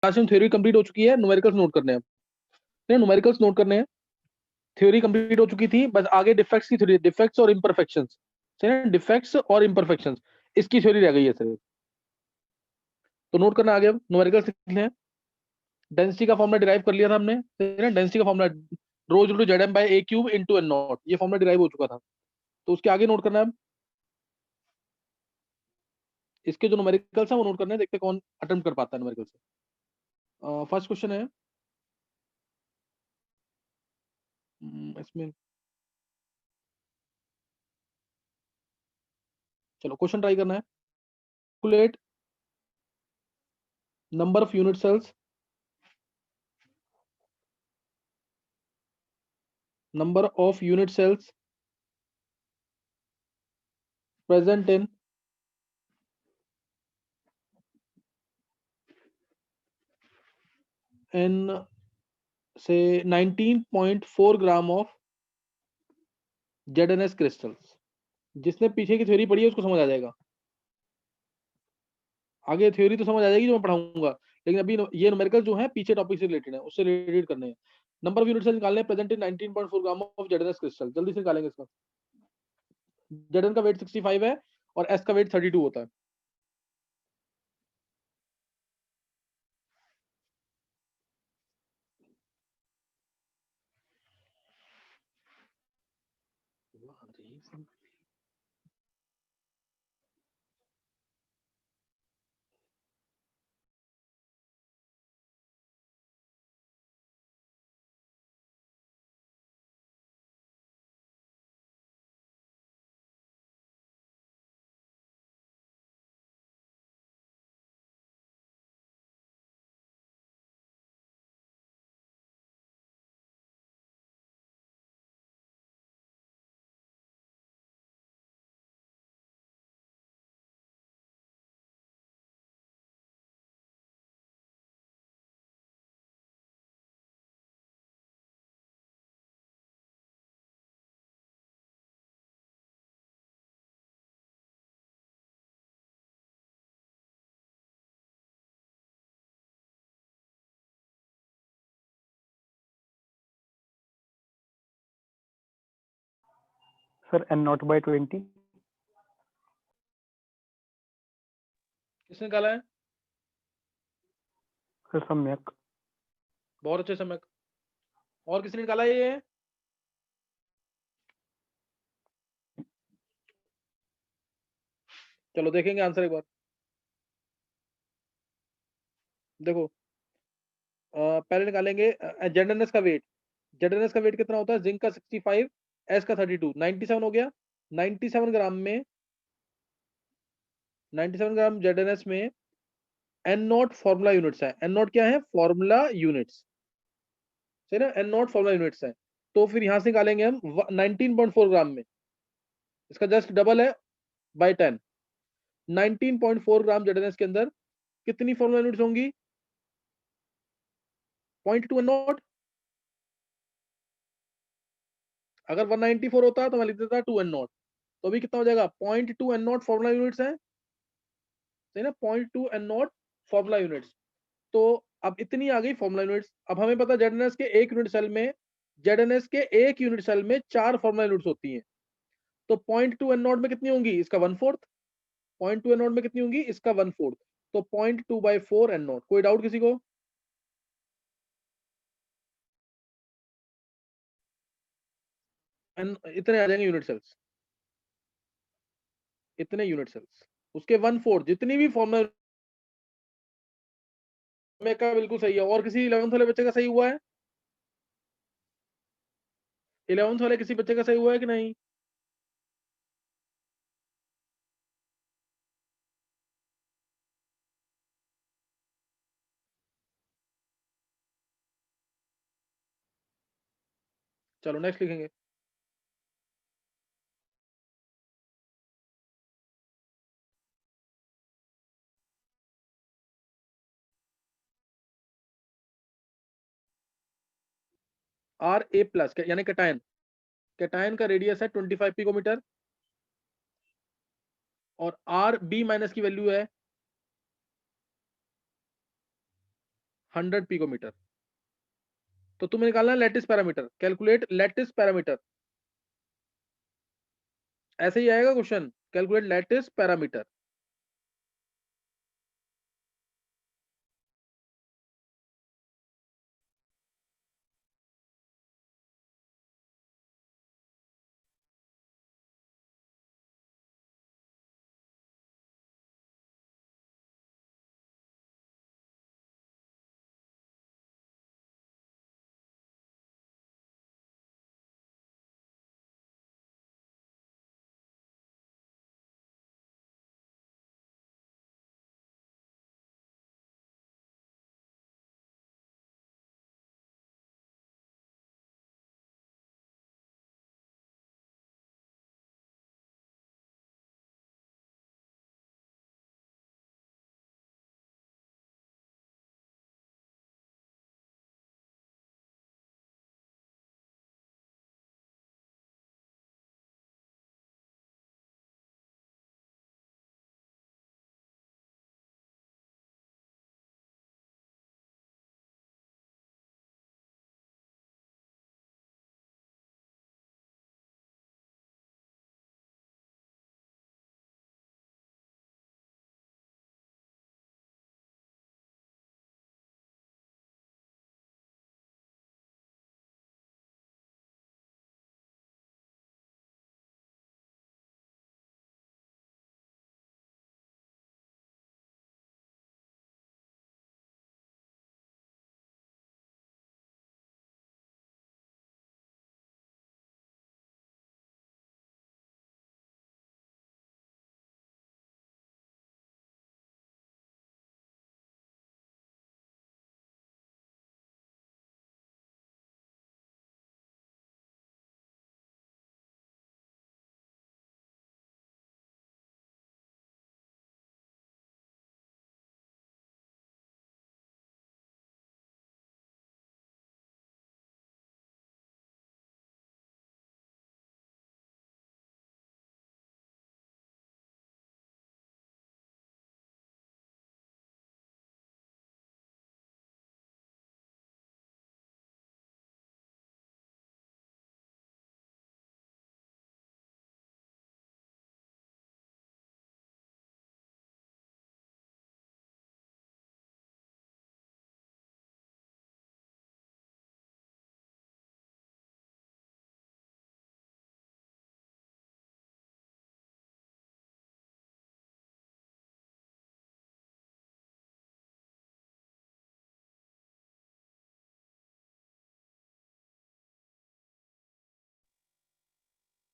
Class में theory complete हो चुकी है, न्यूमेरिकल्स नोट करने हैं। न्यूमेरिकल्स नोट करने हैं, थ्योरी कंप्लीट हो चुकी थी, बस आगे डिफेक्ट्स की थ्योरी, डिफेक्ट्स और इम्परफेक्शंस, डिफेक्ट्स और इम्परफेक्शंस, इसकी थ्योरी रह गई है सिर्फ। तो नोट करना आगे, अब न्यूमेरिकल्स लिखने हैं। डेंसिटी का फॉर्मूला डिराइव कर लिया था हमने, डेंसिटी का formula rho equal to Z M by A cube into N naught, ये फॉर्मूला डिराइव हो चुका था। तो उसके आगे नोट करना है, इसके जो न्यूमेरिकल्स हैं वो नोट करने हैं, देखते हैं कौन अटेम्प्ट कर पाता है न्यूमेरिकल से। फर्स्ट क्वेश्चन है इसमें, चलो क्वेश्चन ट्राई करना है। Calculate number of unit cells, number of unit cells present in say 19.4 gram of ZNS crystals. जिसने पीछे की थ्योरी पढ़ी है उसको समझ आ जाएगा, आगे थ्योरी तो समझ आ जाएगी जो मैं पढ़ाऊंगा, लेकिन अभी ये न्यूमेरिकल जो है पीछे टॉपिक से रिलेटेड है, उससे रिलेटेड करने हैं। नंबर ऑफ यूनिट सेल निकालने हैं present in 19.4 gram of ZNS crystal, जल्दी से निकालेंगे इसका। ZN का वेट 65 है और S का वेट 32 होता है। Sir n not by 20। किसने निकाला है? सर सम्यक। बहुत अच्छे समय। और किसने निकाला है ये? चलो देखेंगे आंसर एक बार। देखो पहले निकालेंगे जेडएनएस का वेट। जेडएनएस का वेट कितना होता है? जिंक का 65, एस का 32, 97 हो गया। 97 ग्राम में, 97 ग्राम जेडएनएस में एन नॉट फॉर्मूला यूनिट्स है। एन नॉट क्या है? फॉर्मूला यूनिट्स, सही ना? एन नॉट फॉर्मूला यूनिट्स है। तो फिर यहां से निकालेंगे हम 19.4 ग्राम में, इसका जस्ट डबल है बाय 10। 19.4 ग्राम जेडएनएस के अंदर कितनी फॉर्मूला यूनिट्स होंगी? 0.2 एन नॉट। अगर 194 होता तो मैं लिख देता 2 एन नॉट। तो अभी कितना हो जाएगा? 0.2 एन नॉट फॉर्मूला यूनिट्स है, सही ना? 0.2 एन नॉट फॉर्मूला यूनिट्स। तो अब इतनी आ गई फॉर्मूला यूनिट्स। अब हमें पता जेडएनएस के एक यूनिट सेल में, जेडएनएस के एक यूनिट सेल में 4 फॉर्मूला यूनिट्स होती हैं। तो 0.2 एन नॉट में कितनी होंगी? इसका 1/4। 0.2 एन नॉट में कितनी होंगी? इसका 1/4। तो 0.2/4 एन नॉट। कोई डाउट किसी को? इतने आ जाएंगे यूनिट सेल्स, इतने यूनिट सेल्स, उसके 1/4 जितनी भी फॉर्मूला का बिल्कुल सही है। और किसी 11th वाले बच्चे का सही हुआ है? 11th वाले किसी बच्चे का सही हुआ है कि नहीं? चलो नेक्स्ट लिखेंगे। आर ए प्लस यानी कैटायन, कैटायन का रेडियस है 25 पिकोमीटर और आर बी माइनस की वैल्यू है 100 पिकोमीटर। तो तुम्हें निकालना है lattice parameter, calculate lattice parameter, ऐसे ही आएगा क्वेश्चन, कैलकुलेट लैटिस पैरामीटर।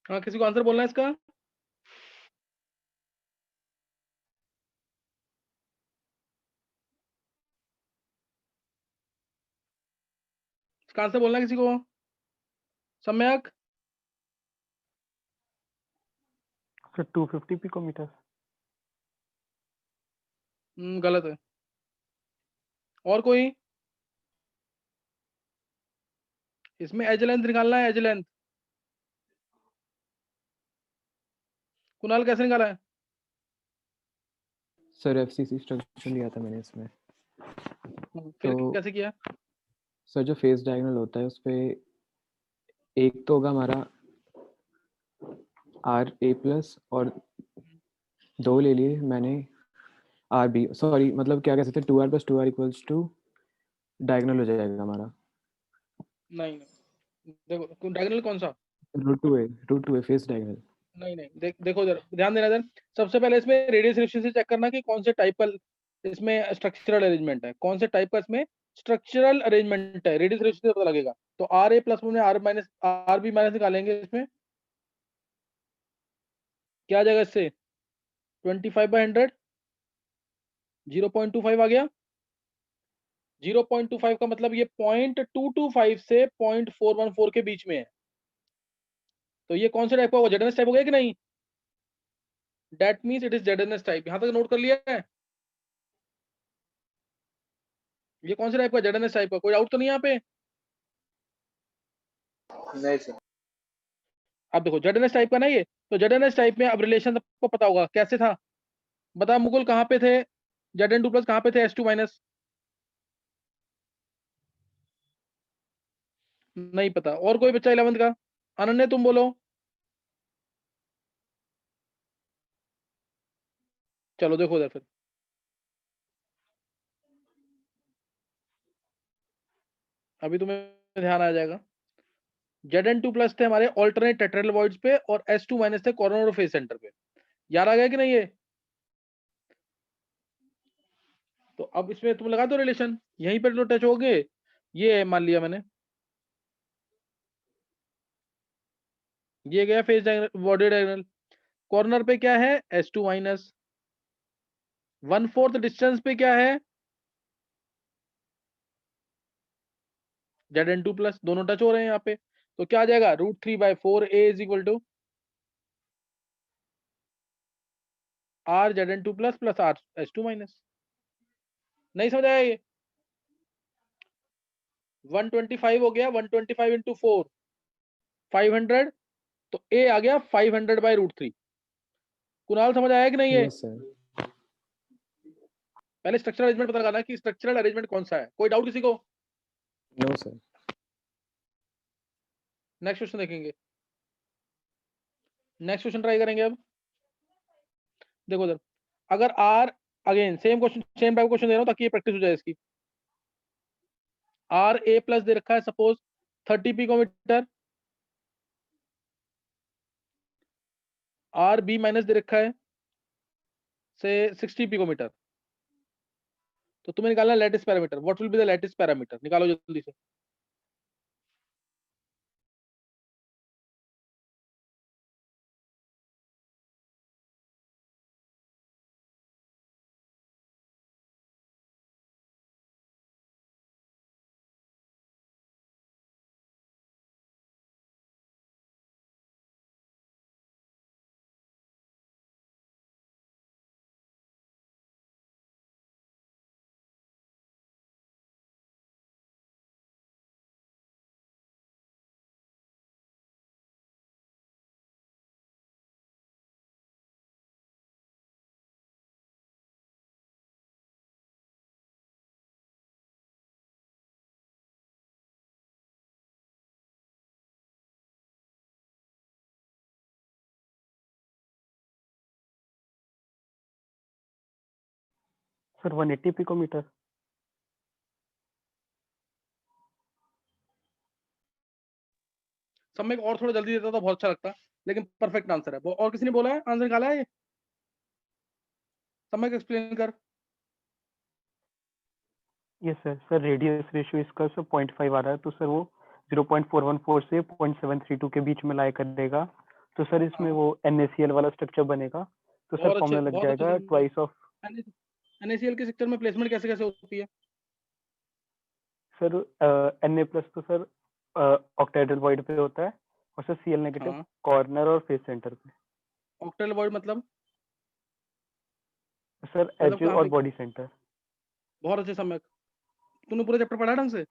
हाँ, किसी को आंसर बोलना है इसका? इसका आंसर बोलना है किसी को? सम्यक? Sir 250 picometer. गलत है। और कोई? इसमें एज लेंथ निकालना है, एज लेंथ। कुणाल कैसे निकाला है? सर एफसीसी स्ट्रक्चर लिया था मैंने इसमें। फिर तो कैसे किया? सर जो फेस डायगोनल होता है उस पे एक तो होगा हमारा आर ए प्लस और दो ले लिए मैंने आर बी, सॉरी मतलब क्या कह सकते हैं, 2r + 2r = डायगोनल हो जाएगा हमारा। नहीं नहीं, देखो डायगोनल कौन सा? √2a face diagonal. नहीं नहीं, देखो जरा ध्यान देना इधर। सबसे पहले इसमें रेडियस एफिशिएंसी चेक करना कि कौन से टाइप का इसमें स्ट्रक्चरल अरेंजमेंट है, कौन से टाइप का इसमें स्ट्रक्चरल अरेंजमेंट है, रेडियस एफिशिएंसी से पता लगेगा। तो आर ए प्लस में R minus R B minus निकालेंगे, इसमें क्या आ जाएगा? इससे 25/100 0.25 आ गया। 0.25 का मतलब ये 0.225 से 0.414 के बीच में है। तो ये कौन से टाइप का होगा? जेडएनएस टाइप हो गया कि नहीं? That means it is ZNS type. यहां तक नोट कर लिया है? ये कौन से टाइप का? जेडएनएस टाइप का। कोई डाउट तो नहीं यहाँ पे? नहीं सर। अब देखो जेडएनएस टाइप का ना ये, तो जेडएनएस टाइप में अब रिलेशन आपको पता होगा कैसे था। बता मुकुल, कहाँ पे थे Zn2+ कहाँ पे थे S2-? नहीं पता। और कोई बच्चा 11th का? अनन्या तुम बोलो। चलो देखो उधर फिर। अभी तुम्हें ध्यान आ जाएगा। Zn2 प्लस थे हमारे ऑल्टरनेट टेट्राहेड्रल वॉइड्स पे, और S2 माइनस थे कॉर्नर और फेस सेंटर पे। याद आ गया कि नहीं ये? तो अब इसमें तुम लगा दो रिलेशन, यहीं पर जो टच हो गए ये मान लिया मैंने, ये गया फेस बॉडी डायगोनल। कॉर्नर पे क्या है? S2 minus. 1/4 डिस्टेंस पे क्या है? Zn2 plus. दोनों टच हो रहे हैं यहाँ पे, तो क्या आ जाएगा? √3/4a is equal to R Zn2 plus plus R S2 minus. नहीं समझ आया ये? 125 हो गया, 125 इंटू 4 500, तो A आ गया 500/√3। कुणाल समझ आया कि नहीं ये? Yes sir. पहले स्ट्रक्चरल अरेंजमेंट पता लगाना कि स्ट्रक्चरल अरेंजमेंट कौन सा है। कोई डाउट किसी को? No sir. नेक्स्ट क्वेश्चन देखेंगे। नेक्स्ट क्वेश्चन ट्राई करेंगे अब। देखो इधर, अगर R, again same question, same type question दे रहा हूं ताकि ये प्रैक्टिस हो जाए इसकी। R A प्लस दे रखा है suppose 30 picometer, R B minus दे रखा है से 60 पिकोमीटर। तो तुम्हें निकालना है lattice parameter. What will be the lattice parameter? निकालो जल्दी से। Sir 180 picometer. सब में और थोड़ा जल्दी देता तो बहुत अच्छा लगता, लेकिन परफेक्ट आंसर है। और किसी ने बोला है आंसर निकाला है ये? सब में एक्सप्लेन कर। Yes sir. Sir radius ratio इसका सर 0.5 आ रहा है, तो सर वो 0.414 से 0.732 के बीच में लाया करेगा। तो सर इसमें हाँ, वो NaCl वाला स्ट्रक्चर बनेगा। तो सर फॉर्मूला लग बहुत अच्छे जाएगा से। Twice of. NaCl के सेक्टर में प्लेसमेंट कैसे कैसे होती है? सर Na प्लस तो सर ऑक्टाहेड्रल वॉइड पे होता है, और सर Cl नेगेटिव हाँ, कॉर्नर और फेस सेंटर पे। ऑक्टेल वर्ड सर मतलब एज कहाँ और पे? Body centre. बहुत अच्छे समय। तूने पूरा चैप्टर पढ़ा ढंग से?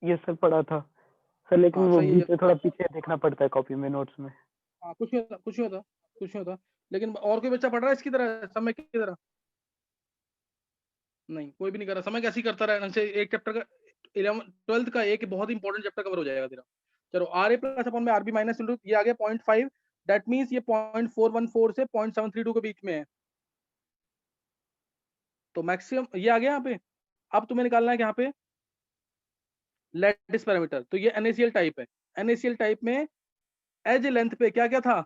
ये सर पढ़ा था सर, लेकिन हाँ वो सही है बीच जब। में थोड़ा पीछे देखना पड़ता है कॉपी में, नोट्स में। हाँ, कुछ नहीं होता, कुछ नहीं होता, कुछ नहीं होता। लेकिन और कोई बच्चा पढ़ रहा है इसकी तरह, समय की तरह? नहीं, कोई भी नहीं कर रहा। समय कैसे ही करता रहा से एक चैप्टर का, 11th 12th का एक बहुत इंपॉर्टेंट चैप्टर कवर हो जाएगा तेरा। चलो आर ए प्लस अपॉन में आर बी माइनस इंटू, ये आ गया 0.5। दैट मीन्स ये 0.414 से 0.732 के बीच में है। तो मैक्सिमम ये आ गया यहाँ पे। अब तुम्हें निकालना है कि यहाँ पे लैटिस पैरामीटर। तो ये NaCl टाइप है। NaCl टाइप में एज लेंथ पे क्या क्या था?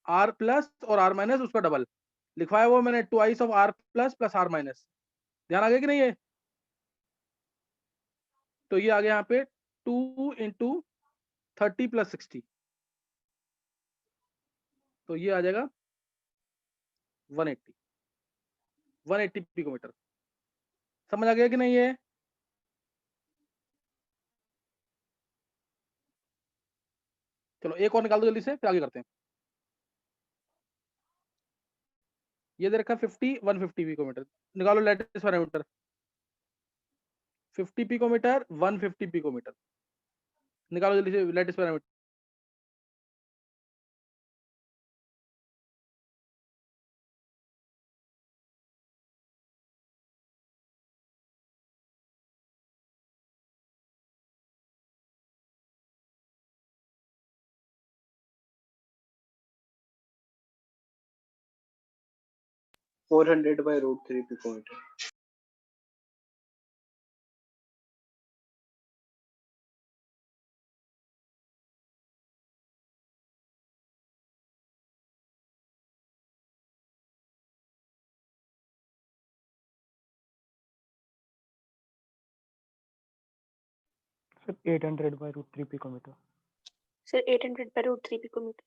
R प्लस और R माइनस उसका डबल लिखवाया वो मैंने, twice of R plus plus R minus. ध्यान आ गया कि नहीं ये? तो ये आ गया यहाँ पे 2 इंटू 30 प्लस 60, तो ये आ जाएगा 180 पिकोमीटर। समझ आ गया कि नहीं ये? चलो एक और निकाल दो जल्दी से, फिर आगे करते हैं। ये दे रखा 50 150 पिकोमीटर। निकालो लेटेस्ट पैरामीटर। 50 picometre 150 picometre. निकालो जल्दी से latest parameter. 400/√3 picometer. Sir 800/√3 picometer. Sir, 800/√3 picometer.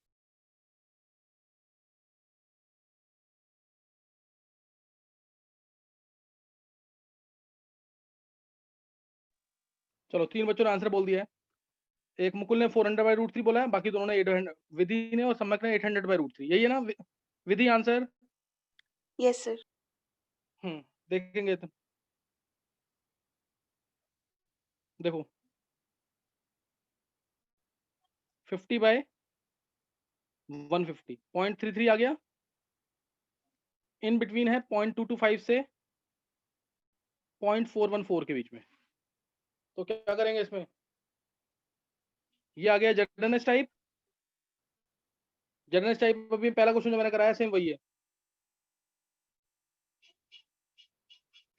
चलो 3 बच्चों ने आंसर बोल दिया है। एक मुकुल ने 400/√3 बोला है, बाकी दोनों ने 800, विधि ने और सम्यक ने 800/√3। यही है ना विधि आंसर? Yes, sir. देखेंगे तो देखो 50/150 0.33 आ गया। इन बिटवीन है 0.225 से 0.414 के बीच में। तो क्या करेंगे इसमें? ये आ गया जर्डनस टाइप। जर्डनस टाइप अभी पहला क्वेश्चन जो मैंने कराया सेम वही है।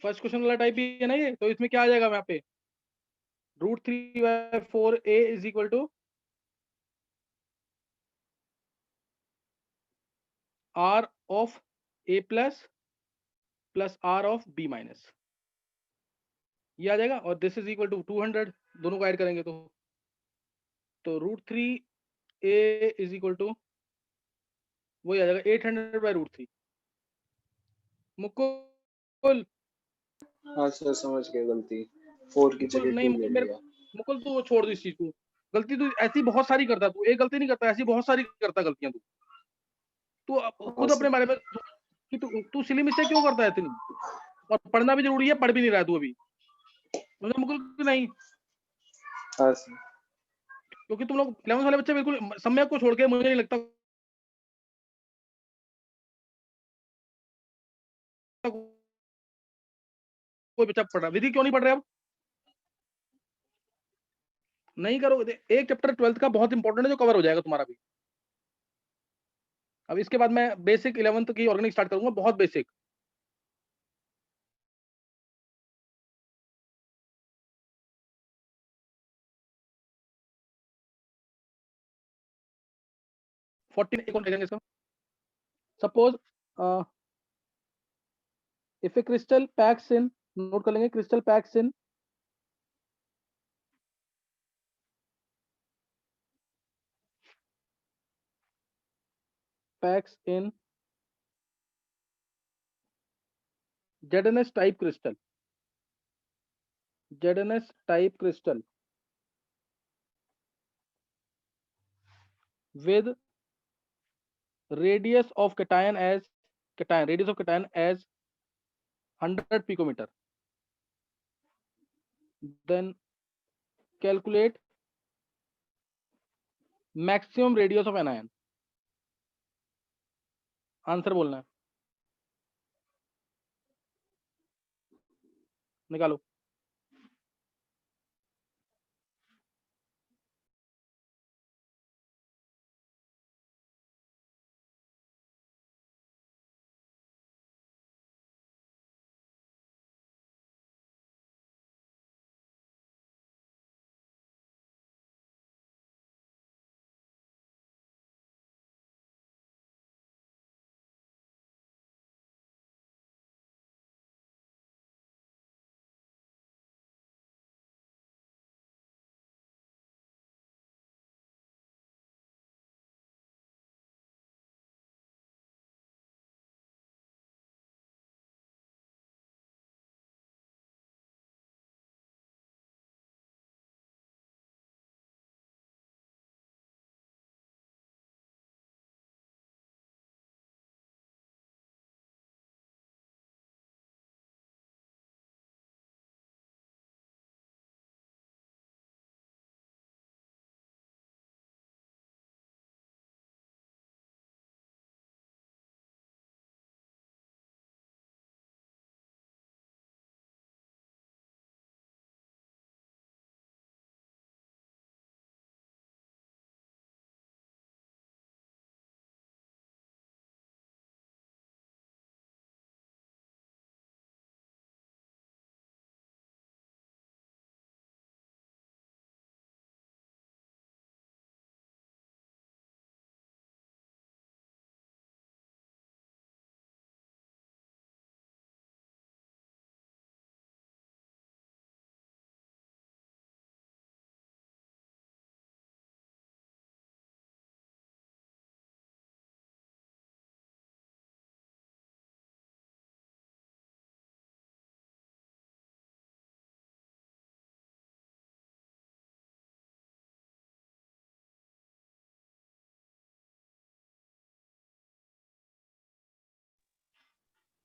फर्स्ट क्वेश्चन वाला टाइप ही है ना ये। तो इसमें क्या आ जाएगा यहाँ पे? √3/4a is equal to r of a plus r of b minus, ये आ जाएगा। और दिस इज इक्वल टू 200, दोनों को ऐड करेंगे तो √3a इज इक्वल टू वही आ जाएगा 800/√3। मुकुल हाँ सर, समझ गया, गलती 4 की मुकुल जगह नहीं 2 ले मुकुल मेरे लिया। मुकुल तू वो छोड़ दो इस चीज को। गलती तू ऐसी बहुत सारी करता, तू एक गलती नहीं करता, ऐसी बहुत सारी करता गलतियां तू। तू हाँ खुद अपने सर। बारे में कि तू सिली मिस्टेक क्यों करता है इतनी? और पढ़ना भी जरूरी है, पढ़ भी नहीं रहा है तू अभी, मुझे मुकुल कि नहीं? हाँ सर। क्योंकि तुम लोग 11th वाले बच्चे बिल्कुल सम्यक को छोड़ के मुझे नहीं लगता कोई बच्चा पढ़ रहा। विधि क्यों नहीं पढ़ रहे अब? नहीं करोगे एक चैप्टर 12th का बहुत इंपॉर्टेंट है जो कवर हो जाएगा तुम्हारा भी। अब इसके बाद मैं बेसिक 11th की ऑर्गेनिक स्टार्ट करूंगा, बहुत basic. Suppose if A crystal PACS in, note कर लेंगे, crystal PACS in ZnS type crystal, ZnS type crystal with radius of cation as 100 picometer, then calculate maximum radius of anion। Answer बोलना है, निकालो।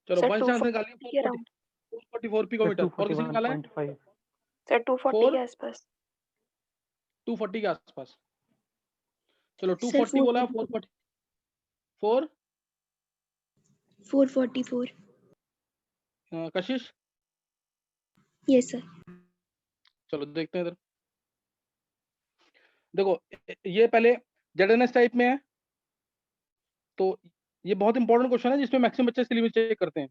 चलो sir one chance निकालिए 240 के around. 444 picometre. और किसी ने निकाला है 241.5 सर 240 के आसपास। 240 के आसपास। चलो सर 240 बोला, 440 4 444 कशिश। Yes sir. चलो देखते हैं इधर। देखो ये पहले ZNS टाइप में है, तो ये बहुत इंपॉर्टेंट क्वेश्चन है जिसमें मैक्सिमम बच्चे इसकी लिमिट चेक करते हैं।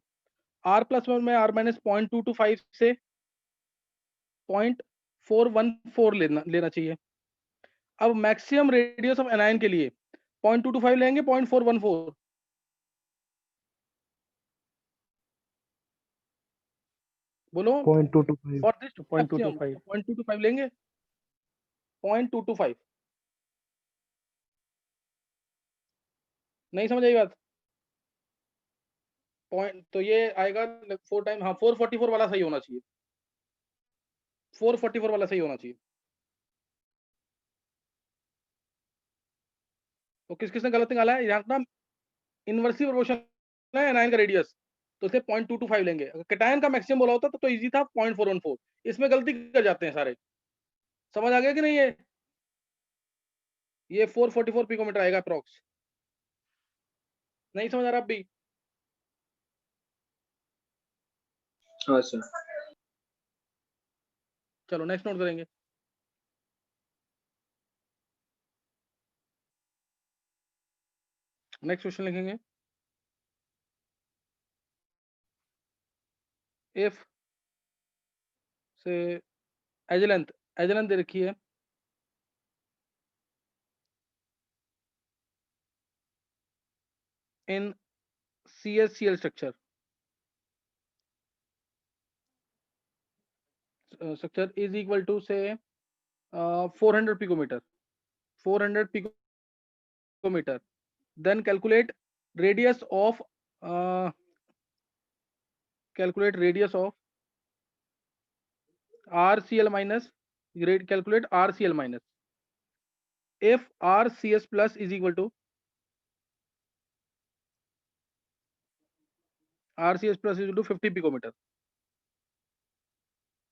R+1 में R माइनस 0.225 से 0.414 लेना चाहिए। अब मैक्सिमम रेडियस ऑफ एनायन के लिए 0.225 लेंगे 0.414। बोलो 0.225 फॉर दिस 0.225 0.225 लेंगे 0.225। नहीं समझ आई बात? पॉइंट तो ये आएगा 4 टाइम, हाँ 444 वाला सही होना चाहिए, 444 वाला सही होना चाहिए। तो किस किसने गलत निकाला है? यहाँ ना इनवर्सली प्रोपोर्शनल है एनायन का रेडियस, तो इसे 0.225 लेंगे। अगर कैटायन का मैक्सिमम बोला होता तो इजी था 0.414। इसमें गलती कर जाते हैं सारे। समझ आ गया कि नहीं? ये 444 पिकोमीटर आएगा अप्रॉक्स। नहीं समझ आ रहा अब भी? हाँ सर। चलो नेक्स्ट नोट करेंगे। नेक्स्ट क्वेश्चन लिखेंगे। इफ से एज लेंथ दे रखी है in CSCl structure is equal to say 400 picometer, 400 picometer. Then calculate radius of RCl minus. Calculate RCl minus. If RCS plus is equal to RCS plus is equal to 50 picometer.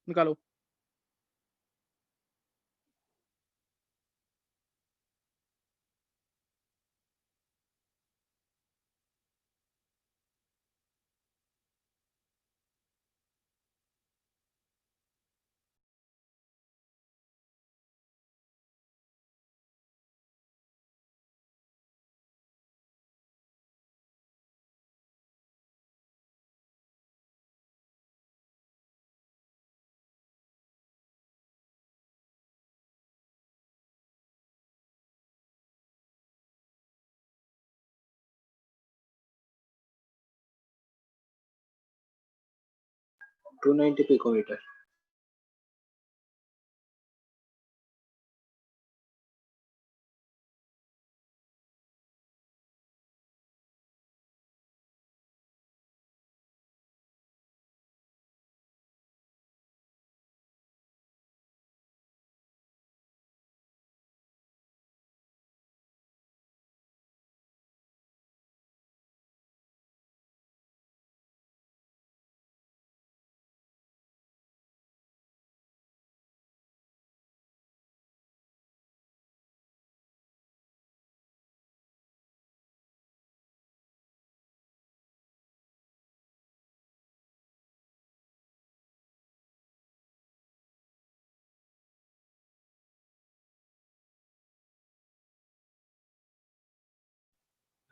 निकालो। To 290 picometer.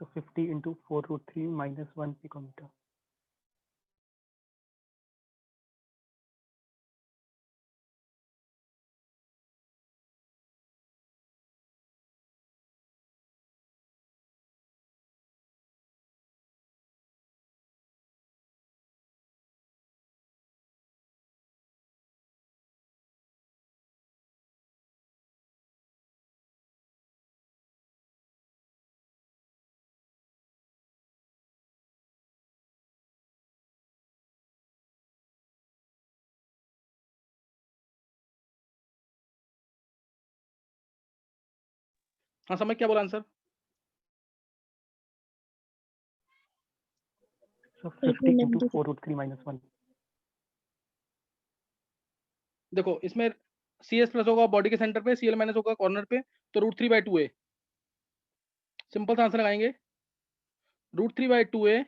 So 50 into 4 root 3 minus 1 picometer. हाँ समझ क्या बोला answer? So 50 into 4 root 3 minus 1. देखो इसमें C S plus होगा body के centre पे, सीएल माइनस होगा कॉर्नर पे, तो √3/2a सिंपल सा आंसर लगाएंगे। √3/2a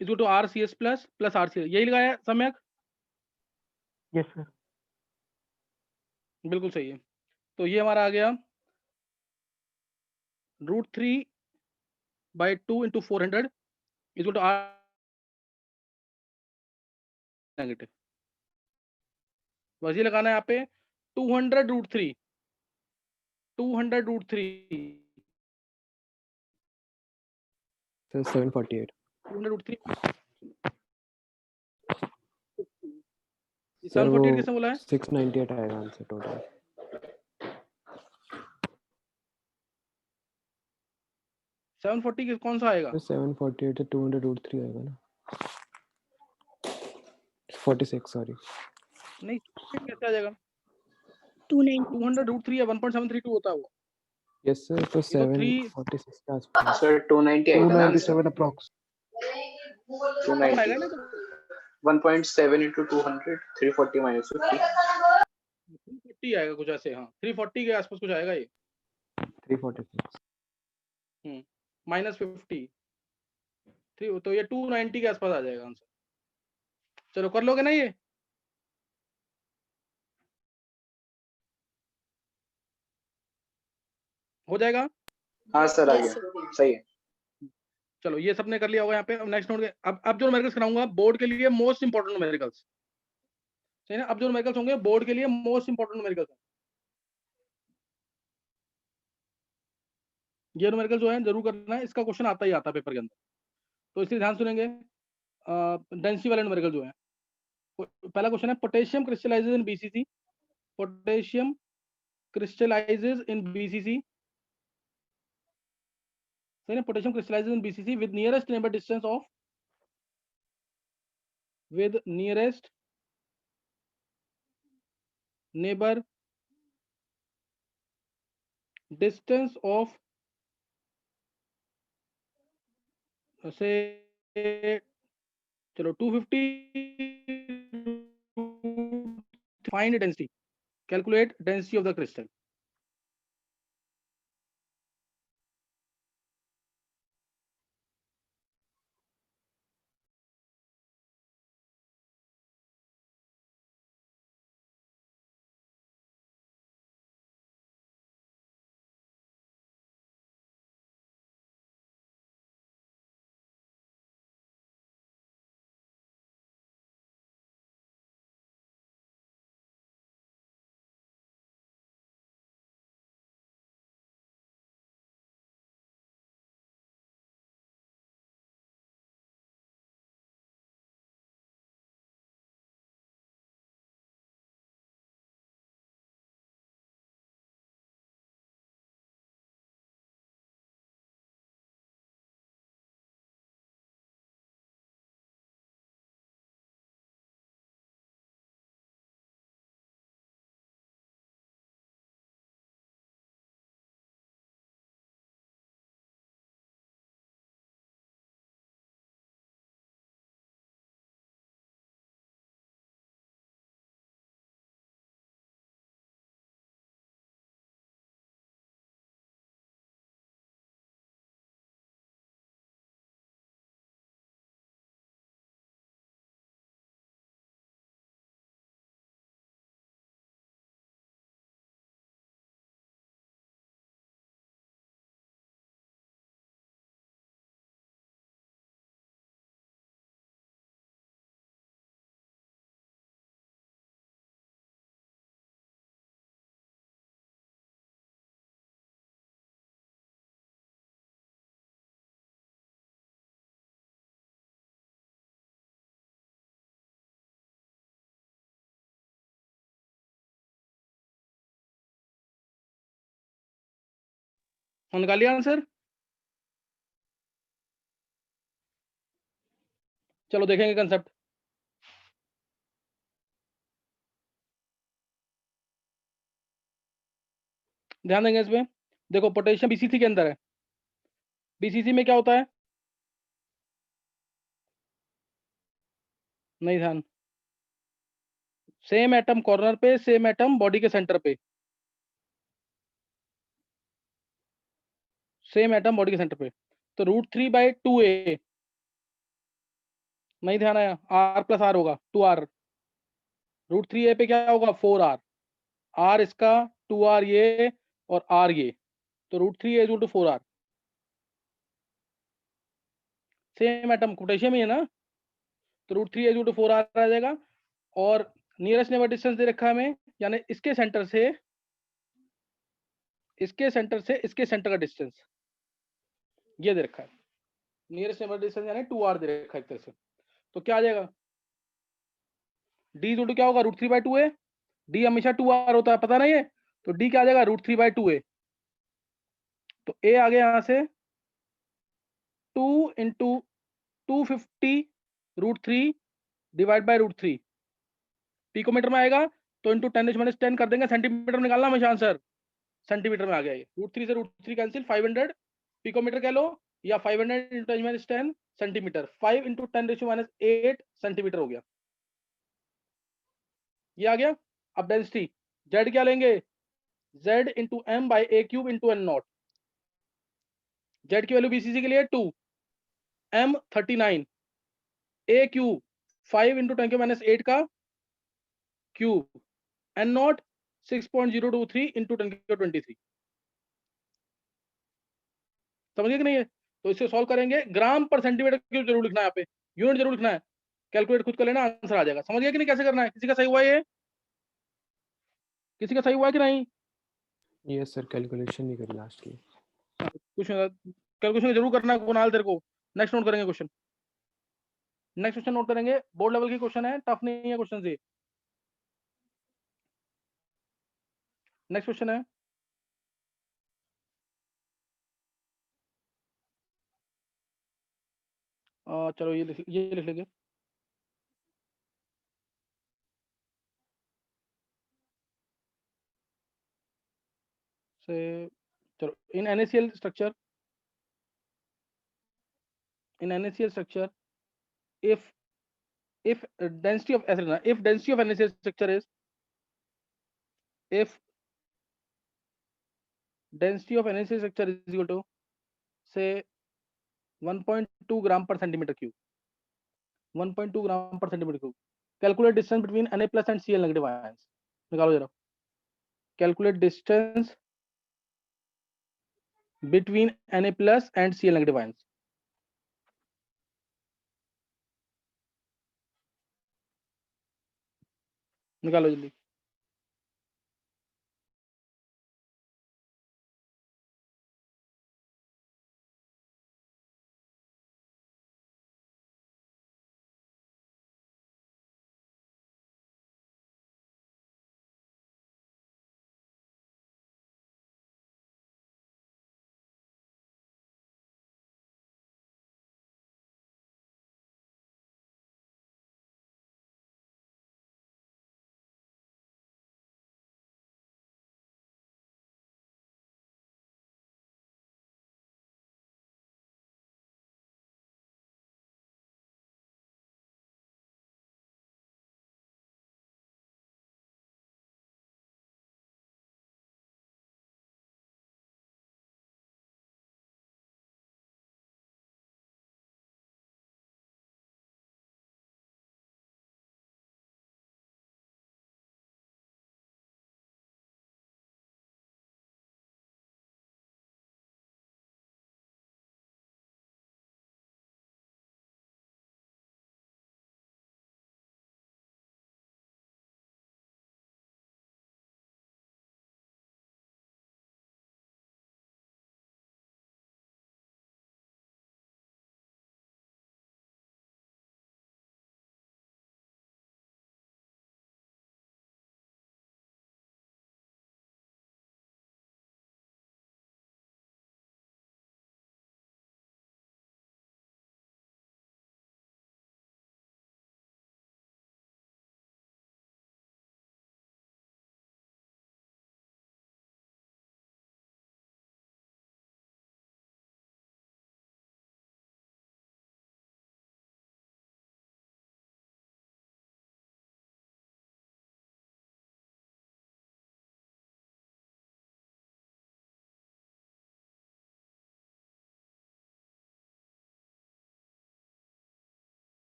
is to RCS plus RCS, यही लगाया सम्यक? Yes sir. बिल्कुल सही है। तो ये हमारा आ गया √3/2 into 400 is to R negative. बस ये लगाना है यहाँ पे 200√3 200√3 सर 748 200√3 सर 748 वो किसने बोला है? 698 आएगा आंसर टोटल। 740 कौन सा आएगा? तो 748 से 200√3 आएगा ना, 46 सॉरी। नहीं कैसे आ जाएगा? 290 200√3 या 1.732 होता है वो। यस सर, तो ये तो 746 के आसपास। सर 290 आएगा ना आंसर। 297 approx. 290 आएगा ना तो 1.7 into 200 340 minus 50 340 आएगा कुछ ऐसे। हाँ 340 के आसपास कुछ आएगा ये। 346 -50 तो ये 290 के आसपास आ जाएगा आंसर। चलो कर लोगे ना ये? हो जाएगा? हाँ सर आ Yes, गया, sir. सही है। चलो ये सबने कर लिया होगा यहाँ पे। अब नेक्स्ट नोट अब जो न्यूमेरिकल्स कराऊंगा बोर्ड के लिए मोस्ट इंपॉर्टेंट न्यूमेरिकल्स, सही ना? अब जो न्यूमेरिकल्स होंगे बोर्ड के लिए मोस्ट इंपॉर्टेंट न्यूमेरिकल्स हैं। ये न्यूमेरिकल जो है जरूर करना है, इसका क्वेश्चन आता ही आता है पेपर के अंदर, तो इसलिए ध्यान सुनेंगे। डेंसिटी वाले न्यूमेरिकल जो है, पहला क्वेश्चन है potassium crystallises in BCC. Potassium crystallizes in BCC, सही ना? Potassium crystallizes in BCC with nearest neighbor distance of say चलो 250 find density, calculate density of the crystal। निकाल लिया आंसर? चलो देखेंगे कंसेप्ट। ध्यान देंगे इसमें। देखो पोटेशियम बीसीसी के अंदर है। बीसीसी में क्या होता है? नहीं ध्यान, सेम एटम कॉर्नर पे, सेम एटम बॉडी के सेंटर पे, सेम एटम बॉडी के सेंटर पे। तो √3/2a, नहीं ध्यान आया, r+r होगा 2r। √3a पे क्या होगा 4r, r इसका 2r ये और r ये, तो √3a = 4r। Same atom potassium ही है ना, तो √3a = 4r आ जाएगा। और नियरेस्ट नेबर डिस्टेंस दे रखा है हमें, यानी इसके सेंटर से इसके सेंटर का डिस्टेंस ये दे रखा है। नियरेस्ट नेबर डिस्टेंस यानी 2r दे रखा है एक तरह से। तो क्या आ जाएगा, d = क्या होगा √3/2a, d हमेशा 2r होता है, पता नहीं है, तो d क्या आ जाएगा √3/2a। तो a आ गया यहां से 2 × 250 √3 / √3, पिकोमीटर में आएगा तो इंटू 10⁻10 कर देंगे, सेंटीमीटर में निकालना हमेशा आंसर, सेंटीमीटर में आ गया ये। √3 से √3 कैंसिल, 500 पिकोमीटर कह लो, या 500 × 10⁻10 सेंटीमीटर, 5 × 10⁻8 सेंटीमीटर हो गया, ये आ गया। अब डेंसिटी z क्या लेंगे, z × m/a³ × n0। z की वैल्यू बीसीसी के लिए 2, m 39, a³ 5 × 10⁻8 का क्यूब, n0 6.023 × 10⁻23। समझ गए कि नहीं है? तो इससे सॉल्व करेंगे, ग्राम पर सेंटीमीटर क्यूब जरूर लिखना है, यहाँ पे यूनिट जरूर लिखना है, कैलकुलेट खुद कर लेना, आंसर आ जाएगा। समझ गया कि नहीं कैसे करना है? किसी का सही हुआ ये? किसी का सही हुआ कि नहीं? यस सर, कैलकुलेशन नहीं करी लास्ट की। कुछ कैलकुलेशन जरूर करना कुणाल तेरे को। नेक्स्ट नोट करेंगे क्वेश्चन, नेक्स्ट क्वेश्चन नोट करेंगे, बोर्ड लेवल की क्वेश्चन है, टफ नहीं है क्वेश्चन ये। नेक्स्ट क्वेश्चन है चलो ये लिख लेंगे। से चलो, इन NaCl structure, if density of acid, if density of NaCl structure is, if density of NaCl structure is equal to say 1.2 gram per centimeter cube, 1.2 gram per centimeter cube, calculate distance between Na plus and Cl negative ions। निकालो जरा, calculate distance between Na plus and Cl negative ions। निकालो जल्दी।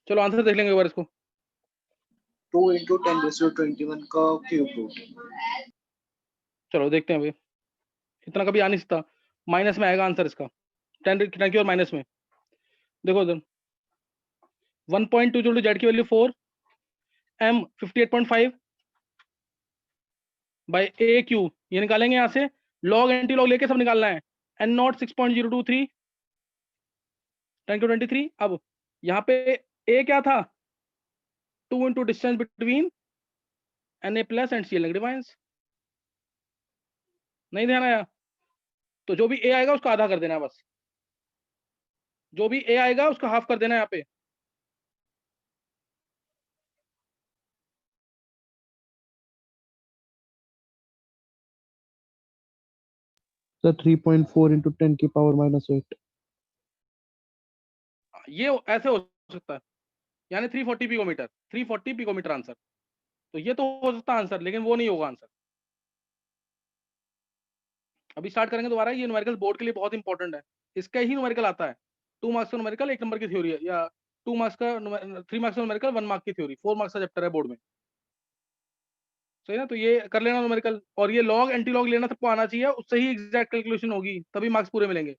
चलो answer देख लेंगे एक बार इसको। 2 into 10⁻21 का क्यूब रूट। चलो देखते हैं भाई, इतना कभी आ नहीं सकता, माइनस में आएगा आंसर इसका, 10 की और माइनस में। देखो इधर 1.2 जोड़ जेड की value 4, m 58.5 by A Q, ये निकालेंगे यहाँ से, लॉग एंटी लॉग लेके सब निकालना है, n नॉट 6.023 10⁻23। अब यहाँ पे a क्या था, 2 into distance between Na plus and Cl negative ions. नहीं ध्यान आया? तो जो भी a आएगा उसका आधा कर देना है बस, जो भी a आएगा उसका हाफ कर देना है यहाँ पे। सर 3.4 into 10 की पावर -8। ये ऐसे हो सकता है, यानी 340 पिकोमीटर, 340 पिकोमीटर आंसर। तो ये तो हो सकता है आंसर, लेकिन वो नहीं होगा आंसर। अभी स्टार्ट करेंगे दोबारा। ये न्यूमेरिकल बोर्ड के लिए बहुत इंपॉर्टेंट है, इसका ही न्यूमेरिकल आता है। 2 मार्क्स का न्यूमेरिकल 1 नंबर की थ्योरी है, या 2 मार्क्स का 3 मार्क्स का न्यूमेरिकल 1 मार्क की थ्योरी, 4 मार्क्स का चैप्टर है बोर्ड में। सही ना? तो ये कर लेना न्यूमेरिकल, और ये लॉग एंटी लॉग लेना सबको आना चाहिए, उससे ही एग्जैक्ट कैलकुलेशन होगी, तभी मार्क्स पूरे मिलेंगे।